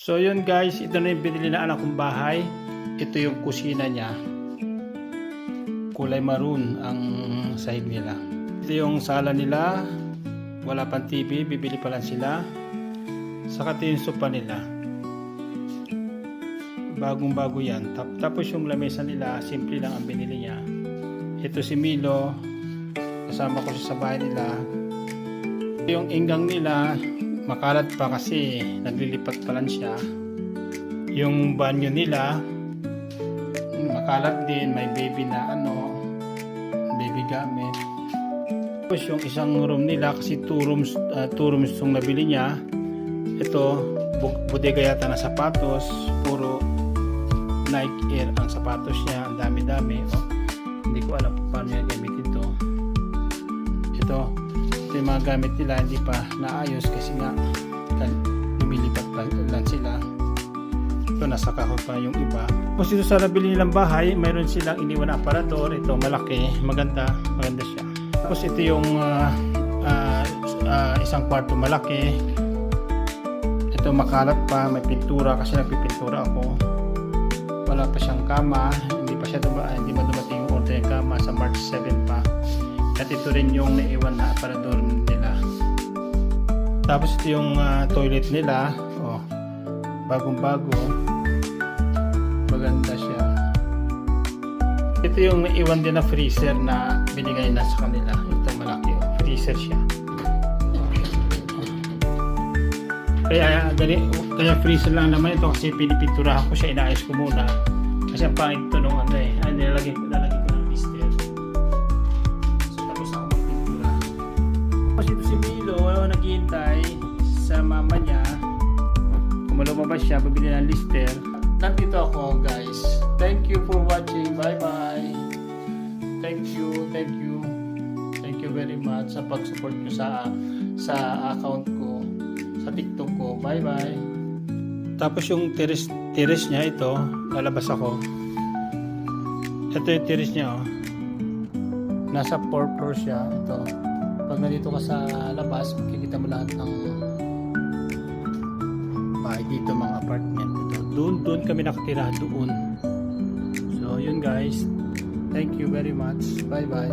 So yun guys, ito na yung binili na anak kong bahay. Ito yung kusina niya. Kulay maroon ang sahig nila. Ito yung sala nila. Wala pang TV, bibili pa lang sila. Saka ito yung sopa nila. Bagong bago yan. Tapos yung lamesa nila, simple lang ang binili niya. Ito si Milo. Kasama ko siya sa bahay nila. Yung inggang nila, makalat pa kasi naglilipat pa lang siya. Yung banyo nila makalat din, may baby na baby gamit. Tapos yung isang room nila kasi 2 rooms yung nabili niya. Ito bodega yata na sapatos, puro Nike Air ang sapatos niya, ang dami-dami. Hindi ko alam kung paano niya gamitin to. Ito yung mga gamit nila hindi pa naayos kasi nga lumilipat lang sila. Ito nasa kahon pa yung iba. Tapos dito sa nabili nilang bahay mayroon silang iniwan na aparador. Ito malaki, maganda siya. Tapos ito yung isang kwarto malaki. Ito makalat pa, may pintura kasi nagpipintura ako. Wala pa siyang kama, hindi pa dumating yung order yung kama, sa March 7 pa. At ito rin yung naiwan na aparador nila. Tapos ito yung toilet nila. Bagong bago. Maganda siya. Ito yung naiwan din na freezer na binigay na sa kanila. Ito malaki. Freezer siya. Kaya freezer lang naman ito kasi pinipinturahan ko siya. Inaayos ko muna. Kasi ang pangit ito nung nilalagay ko ng lister. Ito si Milo, naghihintay sa mama niya. Kung lumabas siya, bibili ng lister. Nandito ako guys. Thank you for watching. Bye bye. Thank you very much sa pag-support nyo sa account ko, sa TikTok ko. Bye bye. Tapos yung terrace niya ito, lalabas ako. Ito yung terrace niya Nasa 4th floor siya. Ito. Pag nandito ka sa labas, makikita mo lahat ng bahay dito, mga apartment. Doon kami nakatira doon. So yun guys, thank you very much. Bye bye.